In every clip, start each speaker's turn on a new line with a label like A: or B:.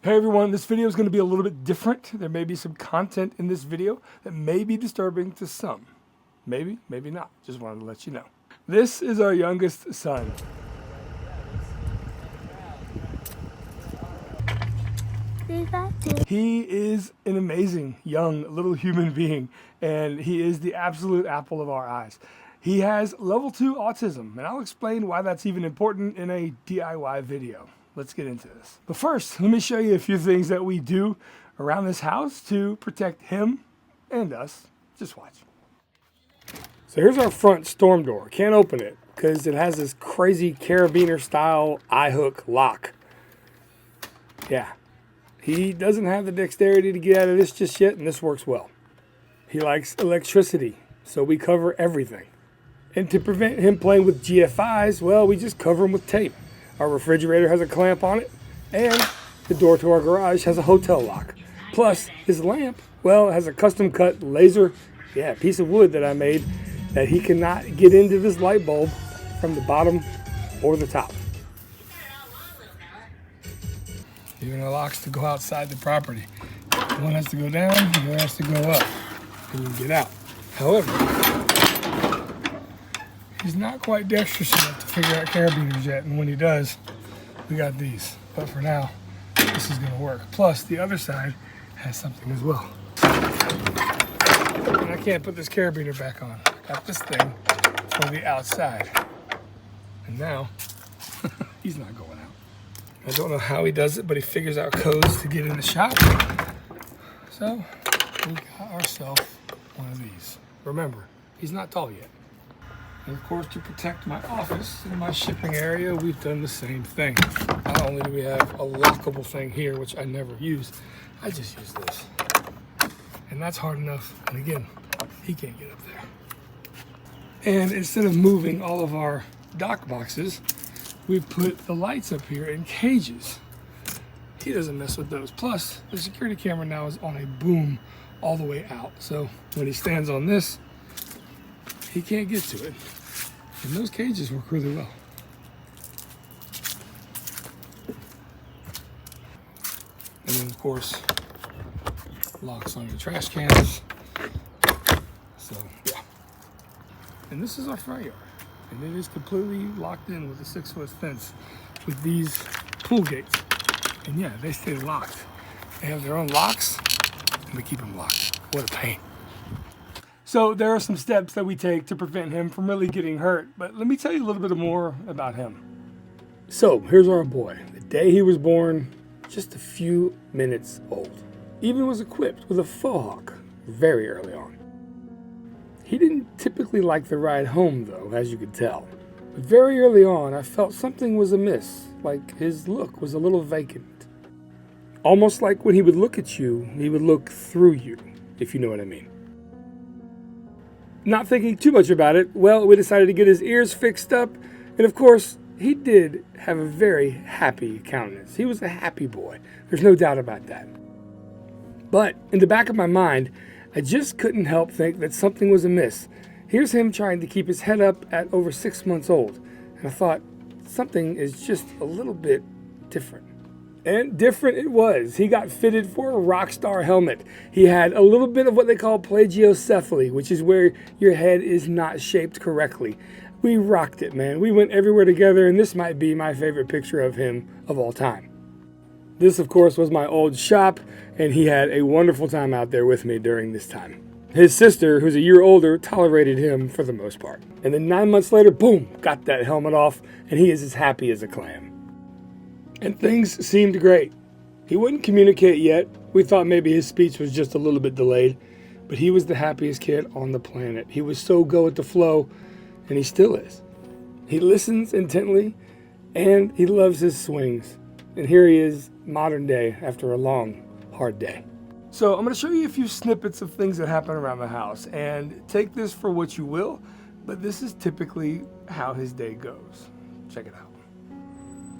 A: Hey everyone, this video is going to be a little bit different. There may be some content in this video that may be disturbing to some. Maybe, maybe not. Just wanted to let you know. This is our youngest son. He is an amazing young little human being, and he is the absolute apple of our eyes. He has level 2 autism, and I'll explain why that's even important in a DIY video. Let's get into this. But first, let me show you a few things that we do around this house to protect him and us. Just watch. So here's our front storm door. Can't open it because it has this crazy carabiner style eye hook lock. Yeah, he doesn't have the dexterity to get out of this just yet, and this works well. He likes electricity, so we cover everything. And to prevent him playing with GFIs, well, we just cover him with tape. Our refrigerator has a clamp on it, and the door to our garage has a hotel lock. Plus, his lamp, well, it has a custom cut laser, piece of wood that I made that he cannot get into this light bulb from the bottom or the top. Even the locks to go outside the property. One has to go down, the other has to go up and you get out. However, he's not quite dexterous enough to figure out carabiners yet, and when he does, we got these. But for now, this is going to work. Plus, the other side has something as well. And I can't put this carabiner back on. I got this thing for the outside. And now, he's not going out. I don't know how he does it, but he figures out codes to get in the shop. So, we got ourselves one of these. Remember, he's not tall yet. And of course, to protect my office and my shipping area, we've done the same thing. Not only do we have a lockable thing here, which I never use, I just use this. And that's hard enough. And again, he can't get up there. And instead of moving all of our dock boxes, we've put the lights up here in cages. He doesn't mess with those. Plus, the security camera now is on a boom all the way out. So when he stands on this, he can't get to it. And those cages work really well. And then of course, locks on your trash cans. So yeah. And this is our front yard. And it is completely locked in with a 6-foot fence with these pool gates. And yeah, they stay locked. They have their own locks and we keep them locked. What a pain. So there are some steps that we take to prevent him from really getting hurt, but let me tell you a little bit more about him. So here's our boy. The day he was born, just a few minutes old. Even was equipped with a faux hawk very early on. He didn't typically like the ride home though, as you could tell. But very early on, I felt something was amiss, like his look was a little vacant. Almost like when he would look at you, he would look through you, if you know what I mean. Not thinking too much about it, well, we decided to get his ears fixed up, and of course, he did have a very happy countenance. He was a happy boy. There's no doubt about that. But in the back of my mind, I just couldn't help think that something was amiss. Here's him trying to keep his head up at over 6 months old, and I thought, something is just a little bit different. And different it was. He got fitted for a rock star helmet. He had a little bit of what they call plagiocephaly, which is where your head is not shaped correctly. We rocked it, man. We went everywhere together, and this might be my favorite picture of him of all time. This, of course, was my old shop, and he had a wonderful time out there with me during this time. His sister, who's a year older, tolerated him for the most part. And then 9 months later, boom, got that helmet off, and he is as happy as a clam. And things seemed great. He wouldn't communicate yet. We thought maybe his speech was just a little bit delayed, but he was the happiest kid on the planet. He was so go with the flow, and he still is. He listens intently, and he loves his swings. And here he is, modern day, after a long, hard day. So I'm going to show you a few snippets of things that happen around the house, and take this for what you will, but this is typically how his day goes. Check it out.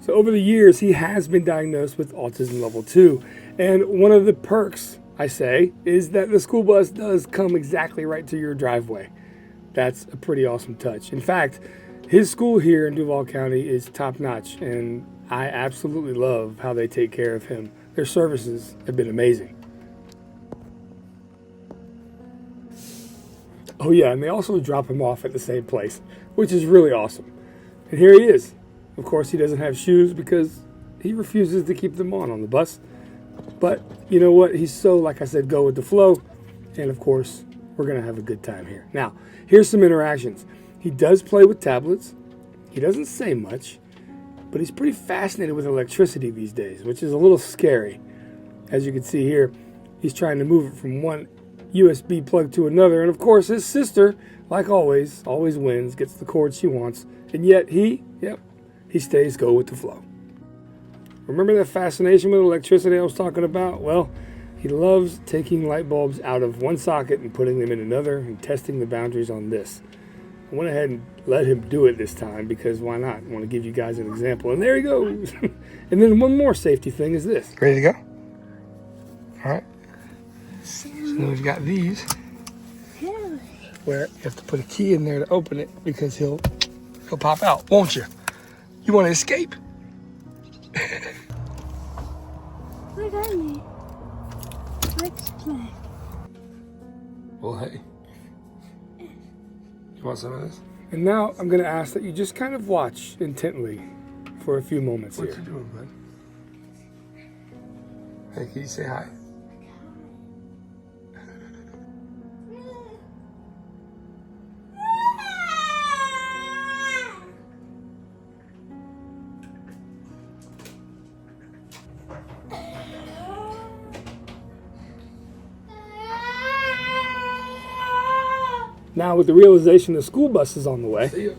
A: So over the years, he has been diagnosed with autism level 2. And one of the perks, I say, is that the school bus does come exactly right to your driveway. That's a pretty awesome touch. In fact, his school here in Duval County is top notch, and I absolutely love how they take care of him. their services have been amazing. Oh yeah, and they also drop him off at the same place, which is really awesome. And here he is. Of course, he doesn't have shoes because he refuses to keep them on the bus. But you know what? He's so, like I said, go with the flow. And of course, we're going to have a good time here. Now, here's some interactions. He does play with tablets. He doesn't say much, but he's pretty fascinated with electricity these days, which is a little scary. As you can see here, he's trying to move it from one USB plug to another. And of course, his sister, like always wins, gets the cord she wants. And yet he stays go with the flow. Remember that fascination with electricity I was talking about? Well, he loves taking light bulbs out of one socket and putting them in another and testing the boundaries on this. I went ahead and let him do it this time because why not? I want to give you guys an example. And there he goes. And then one more safety thing is this. Ready to go? All right. So we've got these where you have to put a key in there to open it because he'll pop out, won't you? You want to escape?
B: Look at me. Let's play.
A: Well, hey. You want some of this? And now I'm going to ask that you just kind of watch intently for a few moments here. What you doing, bud? Hey, can you say hi? Now, with the realization the school bus is on the way. See ya.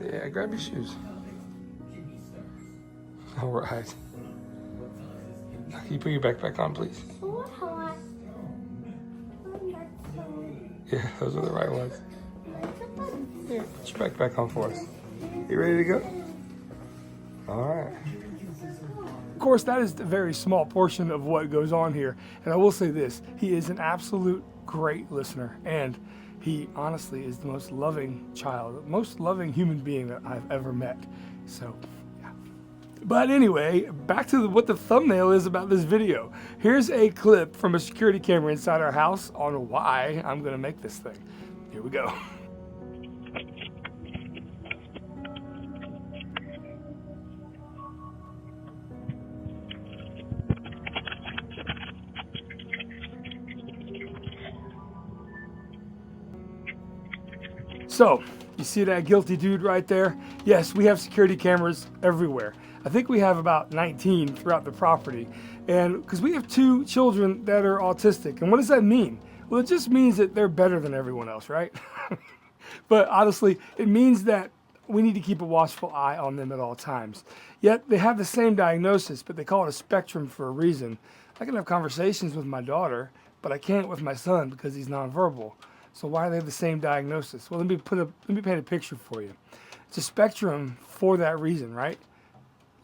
A: Yeah, grab your shoes. All right. Now, can you put your backpack on, please? Yeah, those are the right ones. Yeah, put your backpack on for us. You ready to go? All right. Of course, that is a very small portion of what goes on here. And I will say this, he is an absolute great listener, and he honestly is the most loving child, the most loving human being that I've ever met. So, yeah. But anyway, back to what the thumbnail is about this video. Here's a clip from a security camera inside our house on why I'm gonna make this thing. Here we go. So, you see that guilty dude right there? Yes, we have security cameras everywhere. I think we have about 19 throughout the property. And because we have 2 children that are autistic. And what does that mean? Well, it just means that they're better than everyone else, right? But honestly, it means that we need to keep a watchful eye on them at all times. Yet they have the same diagnosis, but they call it a spectrum for a reason. I can have conversations with my daughter, but I can't with my son because he's nonverbal. So why do they have the same diagnosis? Well, let me paint a picture for you. It's a spectrum for that reason, right?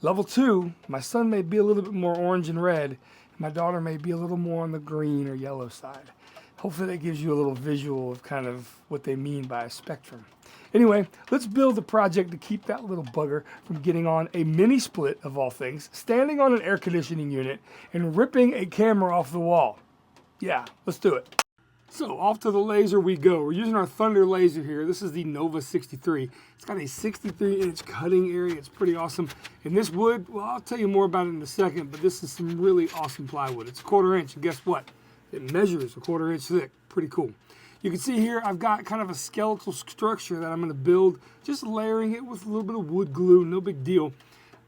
A: Level 2, my son may be a little bit more orange and red, and my daughter may be a little more on the green or yellow side. Hopefully that gives you a little visual of kind of what they mean by a spectrum. Anyway, let's build a project to keep that little bugger from getting on a mini split of all things, standing on an air conditioning unit, and ripping a camera off the wall. Yeah, let's do it. So off to the laser we go. We're using our Thunder laser here. This is the Nova 63. It's got a 63-inch cutting area. It's pretty awesome. And this wood, well, I'll tell you more about it in a second, but this is some really awesome plywood. It's 1/4 inch, and guess what? It measures 1/4 inch thick. Pretty cool. You can see here I've got kind of a skeletal structure that I'm going to build, just layering it with a little bit of wood glue, no big deal.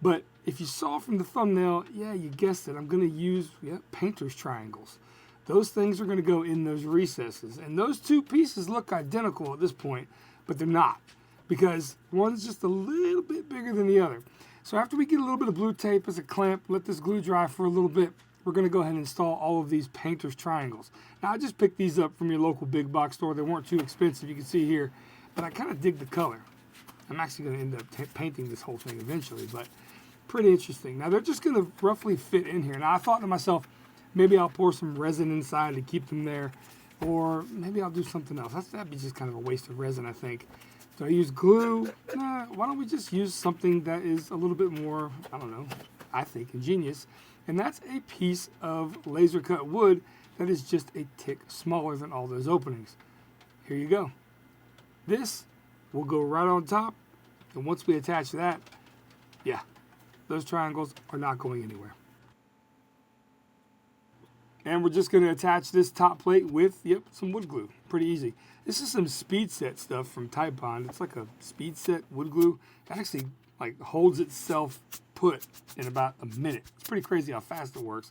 A: But if you saw from the thumbnail, yeah, you guessed it, I'm going to use painter's triangles. Those things are going to go in those recesses. And those 2 pieces look identical at this point, but they're not, because one's just a little bit bigger than the other. So after we get a little bit of blue tape as a clamp, let this glue dry for a little bit, we're going to go ahead and install all of these painter's triangles. Now, I just picked these up from your local big box store. They weren't too expensive, you can see here, but I kind of dig the color. I'm actually going to end up painting this whole thing eventually, but pretty interesting. Now, they're just going to roughly fit in here. Now, I thought to myself, maybe I'll pour some resin inside to keep them there, or maybe I'll do something else. That'd be just kind of a waste of resin, I think. Do I use glue? Nah, why don't we just use something that is a little bit more, I don't know, I think, ingenious, and that's a piece of laser cut wood that is just a tick smaller than all those openings. Here you go. This will go right on top, and once we attach that, yeah, those triangles are not going anywhere. And we're just going to attach this top plate with, some wood glue. Pretty easy. This is some speed set stuff from Tide Pond. It's like a speed set wood glue. It actually holds itself put in about a minute. It's pretty crazy how fast it works.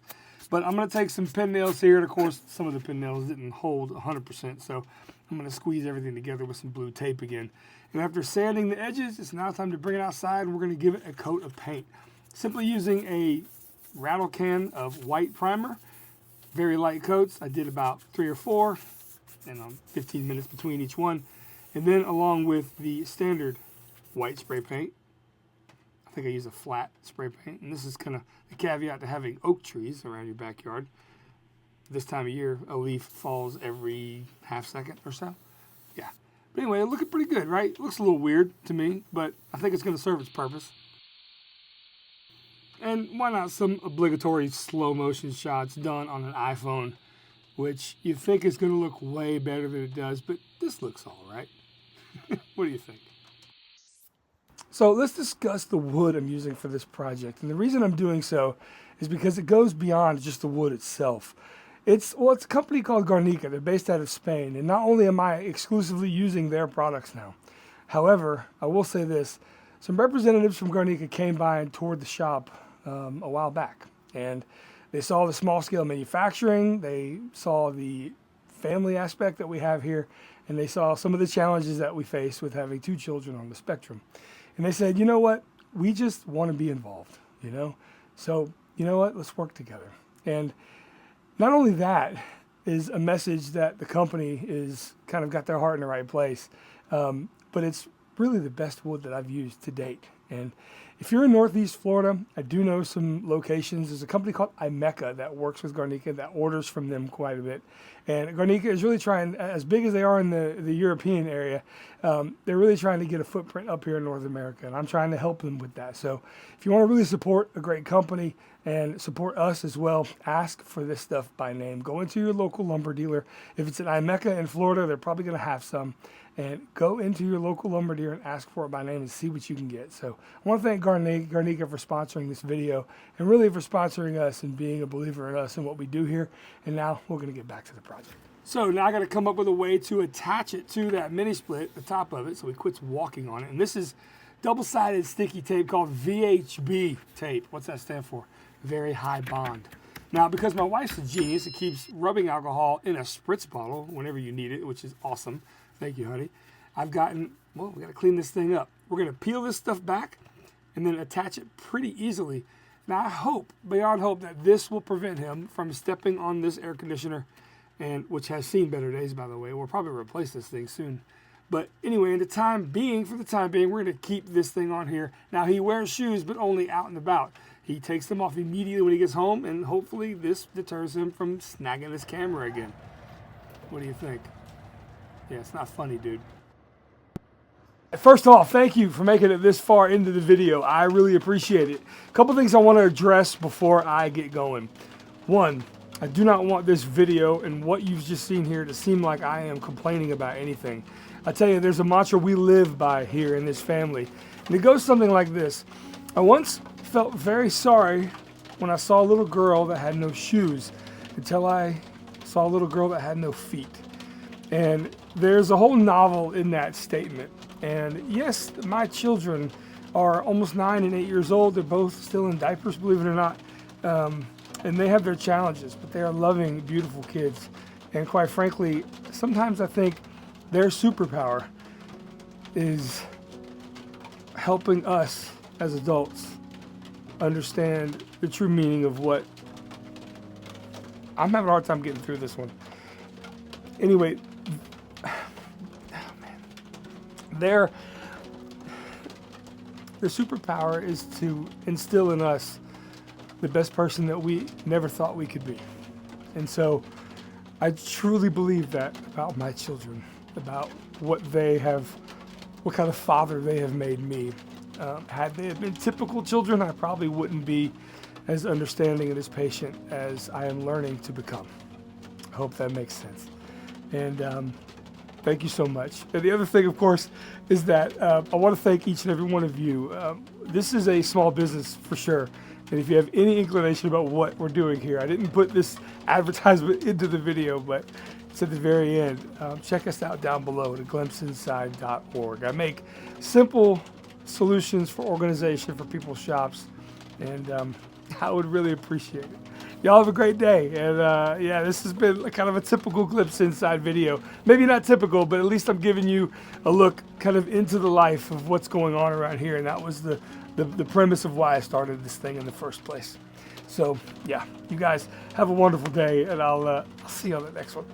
A: But I'm going to take some pin nails here. And of course, some of the pin nails didn't hold 100%. So I'm going to squeeze everything together with some blue tape again. And after sanding the edges, it's now time to bring it outside. And we're going to give it a coat of paint. Simply using a rattle can of white primer. Very light coats. I did about 3 or 4 and 15 minutes between each one. And then along with the standard white spray paint, I think I use a flat spray paint. And this is kind of the caveat to having oak trees around your backyard. This time of year, a leaf falls every half second or so. Yeah. But anyway, it's looking pretty good, right? It looks a little weird to me, but I think it's going to serve its purpose. And why not some obligatory slow motion shots done on an iPhone, which you think is going to look way better than it does, but this looks all right. What do you think? So let's discuss the wood I'm using for this project. And the reason I'm doing so is because it goes beyond just the wood itself. It's a company called Garnica. They're based out of Spain. And not only am I exclusively using their products now, however, I will say this. Some representatives from Garnica came by and toured the shop a while back, and they saw the small-scale manufacturing, they saw the family aspect that we have here, and they saw some of the challenges that we face with having 2 children on the spectrum. And they said, you know what, we just want to be involved, So, you know what, let's work together. And not only that is a message that the company is kind of got their heart in the right place, but it's really the best wood that I've used to date. And if you're in Northeast Florida, I do know some locations. There's a company called Imeca that works with Garnica that orders from them quite a bit. And Garnica is really trying, as big as they are in the European area, they're really trying to get a footprint up here in North America. And I'm trying to help them with that. So if you want to really support a great company and support us as well, ask for this stuff by name. Go into your local lumber dealer. If it's an Imeca in Florida, they're probably going to have some. And go into your local lumber dealer and ask for it by name and see what you can get. So I want to thank Garnica for sponsoring this video and really for sponsoring us and being a believer in us and what we do here. And now we're going to get back to the project. So now I got to come up with a way to attach it to that mini split, the top of it, so it quits walking on it. And this is double-sided sticky tape called VHB tape. What's that stand for? Very high bond. Now, because my wife's a genius, it keeps rubbing alcohol in a spritz bottle whenever you need it, which is awesome. Thank you, honey. We got to clean this thing up. We're going to peel this stuff back and then attach it pretty easily. Now, I hope, beyond hope, that this will prevent him from stepping on this air conditioner, and which has seen better days, by the way. We'll probably replace this thing soon. But anyway, for the time being, we're going to keep this thing on here. Now, he wears shoes, but only out and about. He takes them off immediately when he gets home, and hopefully this deters him from snagging his camera again. What do you think? Yeah, it's not funny, dude. First off, thank you for making it this far into the video. I really appreciate it. A couple things I want to address before I get going. One, I do not want this video and what you've just seen here to seem like I am complaining about anything. I tell you, there's a mantra we live by here in this family. And it goes something like this. I once felt very sorry when I saw a little girl that had no shoes until I saw a little girl that had no feet. And there's a whole novel in that statement. And yes, my children are almost 9 and 8 years old. They're both still in diapers, believe it or not. And they have their challenges, but they are loving, beautiful kids. And quite frankly, sometimes I think their superpower is helping us as adults understand the true meaning of what... I'm having a hard time getting through this one. Anyway, their superpower is to instill in us the best person that we never thought we could be. And so I truly believe that about my children, about what kind of father they have made me. Had they been typical children, I probably wouldn't be as understanding and as patient as I am learning to become. I hope that makes sense. And thank you so much. And the other thing, of course, is that I want to thank each and every one of you. This is a small business for sure. And if you have any inclination about what we're doing here, I didn't put this advertisement into the video, but it's at the very end. Check us out down below at glimpseinside.org. I make simple solutions for organization for people's shops, and I would really appreciate it. Y'all have a great day. And yeah, this has been kind of a typical Glimpse Inside video. Maybe not typical, but at least I'm giving you a look kind of into the life of what's going on around here. And that was the premise of why I started this thing in the first place. So yeah, you guys have a wonderful day, and I'll see you on the next one.